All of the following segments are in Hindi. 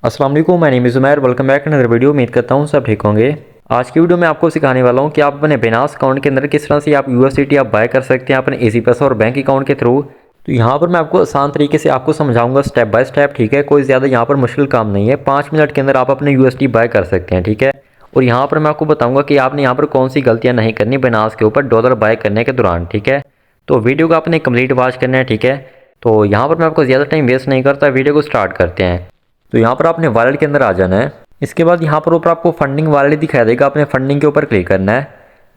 अस्सलाम वालेकुम, मैं name Zumair. Welcome back another video. उम्मीद करता हूँ सब ठीक होंगे। आज की वीडियो में आपको सिखाने वाला हूँ कि आप अपने बिनास अकाउंट के अंदर किस तरह से आप यूएसडीटी आप बाय कर सकते हैं अपने इजी पैसा और बैंक अकाउंट के थ्रू। तो यहाँ पर मैं आपको आसान तरीके से आपको समझाऊंगा स्टेप बाय स्टेप, ठीक है। कोई ज़्यादा यहाँ पर मुश्किल काम नहीं है। 5 मिनट के अंदर आप अपने यूएसडी बाय कर सकते हैं, ठीक है। और यहाँ पर मैं आपको बताऊँगा कि आपने यहाँ पर कौन सी गलतियाँ नहीं करनी बिनास के ऊपर डॉलर बाय करने के दौरान, ठीक है। तो वीडियो को आपने कंप्लीट वॉच करना है, ठीक है। तो यहाँ पर मैं आपको ज़्यादा टाइम वेस्ट नहीं करता, वीडियो को स्टार्ट करते हैं। तो यहाँ पर आपने वॉलेट के अंदर आ जाना है। इसके बाद यहाँ पर ऊपर आपको फंडिंग वॉलेट दिखाई देगा, आपने फंडिंग के ऊपर क्लिक करना है।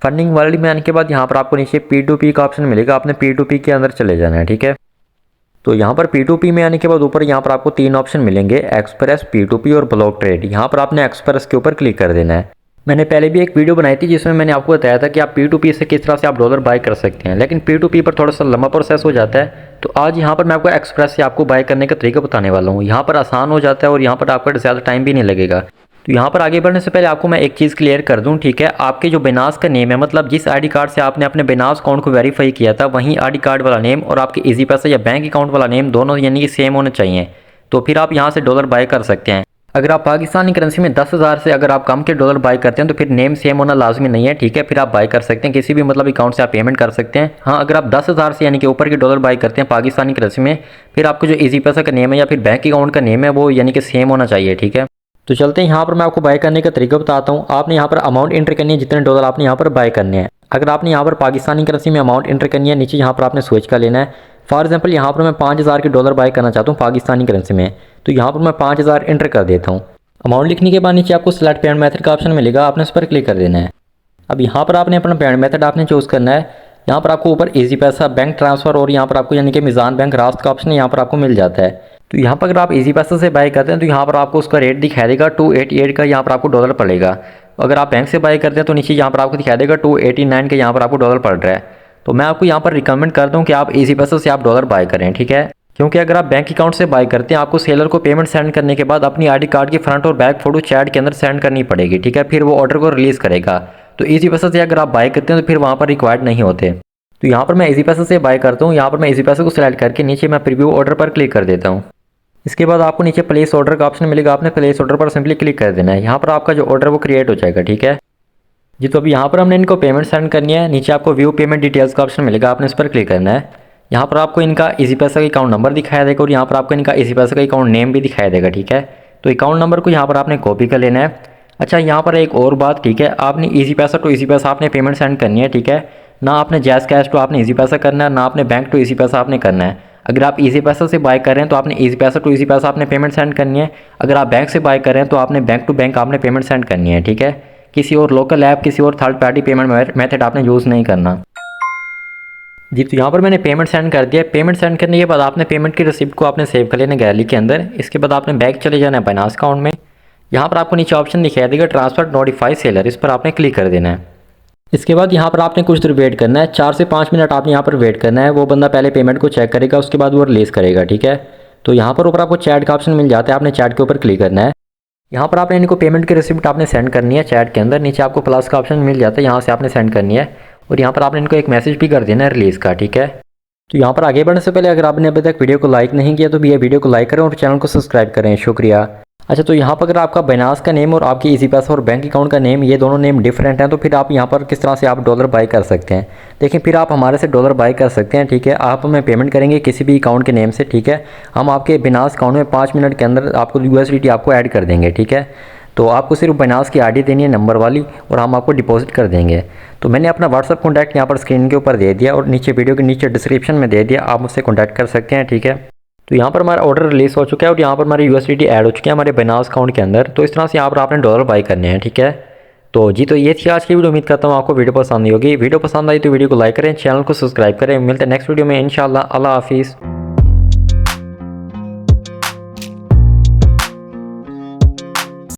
फंडिंग वॉलेट में आने के बाद यहाँ पर आपको नीचे P2P का ऑप्शन मिलेगा, आपने P2P के अंदर चले जाना है, ठीक है। तो यहाँ पर P2P में आने के बाद ऊपर यहाँ पर आपको 3 ऑप्शन मिलेंगे, एक्सप्रेस, P2P और ब्लॉक ट्रेड। यहाँ पर आपने एक्सप्रेस के ऊपर क्लिक कर देना है। मैंने पहले भी एक वीडियो बनाई थी जिसमें मैंने आपको बताया था कि आप P2P से किस तरह से आप डॉलर बाय कर सकते हैं, लेकिन P2P पर थोड़ा सा लंबा प्रोसेस हो जाता है। तो आज यहाँ पर मैं आपको एक्सप्रेस से आपको बाय करने का तरीका बताने वाला हूँ। यहाँ पर आसान हो जाता है और यहाँ पर आपका ज़्यादा टाइम भी नहीं लगेगा। तो यहाँ पर आगे बढ़ने से पहले आपको मैं एक चीज़ क्लियर कर दूँ, ठीक है। आपके जो बिनास का नेम है, मतलब जिस आईडी कार्ड से आपने अपने बिनास अकाउंट को वेरीफाई किया था, वहीं आईडी कार्ड वाला नेम और आपके इजी पैसा या बैंक अकाउंट वाला नेम दोनों यानी कि सेम होने चाहिए। तो फिर आप यहाँ से डॉलर बाय कर सकते हैं। अगर आप पाकिस्तानी करेंसी में 10,000 से अगर आप कम के डॉलर बाय करते हैं तो फिर नेम सेम होना लाजमी नहीं है, ठीक है। फिर आप बाय कर सकते हैं, किसी भी मतलब अकाउंट से आप पेमेंट कर सकते हैं। हाँ, अगर आप 10,000 से यानी कि ऊपर के डॉलर बाय करते हैं पाकिस्तानी करेंसी में, फिर आपको जो इजी पैसा का नेम है या फिर बैंक अकाउंट का नेम है वो यानी कि सेम होना चाहिए, ठीक है। तो चलते हैं, यहाँ पर मैं आपको बाय करने का तरीका बताता हूँ। आपने यहाँ पर अमाउंट एंटर करनी है, जितने डॉलर आपने यहाँ पर बाय करने हैं। अगर आपने यहाँ पर पाकिस्तानी करेंसी में अमाउंट एंटर करनी है, नीचे यहाँ पर आपने स्विच कर लेना है। फॉर एग्जाम्पल यहाँ पर मैं 5,000 के डॉलर बाय करना चाहता हूँ पाकिस्तानी करेंसी में, तो यहाँ पर मैं 5,000 एंटर कर देता हूँ। अमाउंट लिखने के बाद नीचे आपको सेलेक्ट पेमेंट मेथड का ऑप्शन मिलेगा, आपने उस पर क्लिक कर देना है। अब यहाँ पर आपने अपना पेमेंट मेथड आपने चूज़ करना है। यहाँ पर आपको ऊपर इजी पैसा, बैंक ट्रांसफ़र और यहाँ पर आपको यानी कि मीज़ान बैंक रास्त का ऑप्शन यहाँ पर आपको मिल जाता है। तो यहाँ पर अगर आप इजी पैसा से बाय करते हैं तो यहाँ पर आपको उसका रेट दिखाई देगा 288 का यहाँ पर आपको डॉलर पड़ेगा। अगर आप बैंक से बाय करते हैं तो नीचे यहाँ पर आपको दिखाई देगा 289 का यहाँ पर आपको डॉलर पड़ रहा है। तो मैं आपको यहाँ पर रिकमेंड करता हूँ कि आप इजी पैसा से आप डॉलर बाय करें, ठीक है। क्योंकि अगर आप बैंक अकाउंट से बाय करते हैं, आपको सेलर को पेमेंट सेंड करने के बाद अपनी आईडी कार्ड की फ्रंट और बैक फोटो चैट के अंदर सेंड करनी पड़ेगी, ठीक है। फिर वो ऑर्डर को रिलीज़ करेगा। तो इजी पैसा से अगर आप बाय करते हैं तो फिर वहाँ पर रिक्वायर्ड नहीं होते। तो यहाँ पर मैं इजी पैसा से बाय करता हूँ। यहाँ पर मैं इजी पैसा को सिलेक्ट करके नीचे मैं प्रीव्यू ऑर्डर पर क्लिक कर देता हूँ। इसके बाद आपको नीचे प्लेस ऑर्डर का ऑप्शन मिलेगा, आपने प्लेस ऑर्डर पर सिंपली क्लिक कर देना है। यहाँ पर आपका जो ऑर्डर वो क्रिएट हो जाएगा, ठीक है जी। तो अभी यहाँ पर हमने इनको पेमेंट सेंड करनी है। नीचे आपको व्यू पेमेंट डिटेल्स का ऑप्शन मिलेगा, आपने इस पर क्लिक करना है। यहाँ पर आपको इनका इजी पैसा का अकाउंट नंबर दिखाया देगा और यहाँ पर आपको इनका इजी पैसा का अकाउंट नेम भी दिखाया देगा, ठीक है। तो अकाउंट नंबर को यहाँ पर आपने कॉपी कर लेना है। अच्छा, यहाँ पर एक और बात, ठीक है। आपने इजी पैसा टू इजी पैसा आपने पेमेंट सेंड करनी है, ठीक है। ना आपने जैज़ कैश टू आपने इजी पैसा करना है, ना आपने बैंक टू इजी पैसा आपने करना है। अगर आप इजी पैसा से बाय कर रहे हैं तो आपने इजी पैसा टू इजी पैसा आपने पेमेंट सेंड करनी है। अगर आप बैंक से बाय कर रहे हैं तो आपने बैंक टू बैंक आपने पेमेंट सेंड करनी है, ठीक है। किसी और लोकल ऐप, किसी और थर्ड पार्टी पेमेंट मेथड आपने यूज़ नहीं करना जी। तो यहाँ पर मैंने पेमेंट सेंड कर दिया। पेमेंट सेंड करने के बाद आपने पेमेंट की रिसिप्ट को आपने सेव कर लेना गैलरी के अंदर। इसके बाद आपने बैक चले जाना है बाइनांस अकाउंट में। यहाँ पर आपको नीचे ऑप्शन दिखाई देगा ट्रांसफर नोटिफाई सेलर, इस पर आपने क्लिक कर देना है। इसके बाद यहाँ पर आपने कुछ देर वेट करना है, 4 से 5 मिनट आपने यहाँ पर वेट करना है। वो बंदा पहले पेमेंट को चेक करेगा, उसके बाद वो रिलीज़ करेगा, ठीक है। तो यहाँ पर ऊपर आपको चैट का ऑप्शन मिल जाता है, आपने चैट के ऊपर क्लिक करना है। यहाँ पर आपने इनको पेमेंट की रिसिप्ट आपने सेंड करनी है चैट के अंदर। नीचे आपको प्लस का ऑप्शन मिल जाता है, यहाँ से आपने सेंड करनी है और यहाँ पर आपने इनको एक मैसेज भी कर देना है रिलीज़ का, ठीक है। तो यहाँ पर आगे बढ़ने से पहले अगर आपने अभी तक वीडियो को लाइक नहीं किया तो भी ये वीडियो को लाइक करें और चैनल को सब्सक्राइब करें, शुक्रिया। अच्छा, तो यहाँ पर अगर आपका बाइनांस का नेम और आपकी इजी पैसा और बैंक अकाउंट का नेम, ये दोनों नेम डिफरेंट हैं, तो फिर आप यहाँ पर किस तरह से आप डॉलर बाय कर सकते हैं। देखिए, फिर आप हमारे से डॉलर बाय कर सकते हैं, ठीक है। आप हमें पेमेंट करेंगे किसी भी अकाउंट के नेम से, ठीक है। हम आपके बाइनांस अकाउंट में 5 मिनट के अंदर आपको यूएसडीटी आपको ऐड कर देंगे, ठीक है। तो आपको सिर्फ बाइनांस की आईडी देनी है नंबर वाली और हम आपको डिपॉजिट कर देंगे। तो मैंने अपना व्हाट्सअप कॉन्टैक्ट यहाँ पर स्क्रीन के ऊपर दे दिया और नीचे वीडियो के नीचे डिस्क्रिप्शन में दे दिया, आप मुझसे कॉन्टैक्ट कर सकते हैं, ठीक है। तो यहाँ पर हमारा ऑर्डर रिलीज़ हो चुका है और यहाँ पर हमारे यूएसडीटी ऐड हो चुके हैं हमारे बाइनांस अकाउंट के अंदर। तो इस तरह से यहाँ पर आपने डॉलर बाय करने हैं, ठीक है। तो जी, तो ये थी आज की वीडियो। उम्मीद करता हूँ आपको वीडियो पसंद आई होगी। वीडियो पसंद आई तो वीडियो को लाइक करें, चैनल को सब्सक्राइब करें। मिलते हैं नेक्स्ट वीडियो में इंशाल्लाह। अल्लाह हाफिज़।